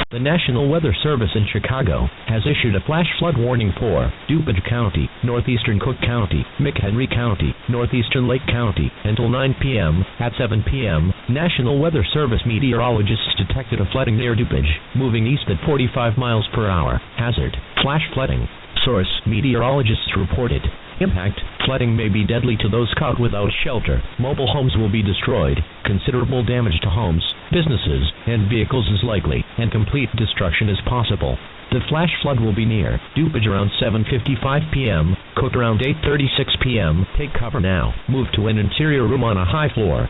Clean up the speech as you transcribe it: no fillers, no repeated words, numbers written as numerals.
The National Weather Service in Chicago has issued a flash flood warning for DuPage County, northeastern Cook County, McHenry County, northeastern Lake County, until 9 p.m. At 7 p.m., National Weather Service meteorologists detected a flooding near DuPage, moving east at 45 miles per hour. Hazard: flash flooding. Source: meteorologists reported. Impact: flooding may be deadly to those caught without shelter. Mobile homes will be destroyed. Considerable damage to homes, businesses, and vehicles is likely, and complete destruction is possible. The flash flood will be near DuPage around 7:55 p.m., Cook around 8:36 p.m. Take cover now. Move to an interior room on a high floor.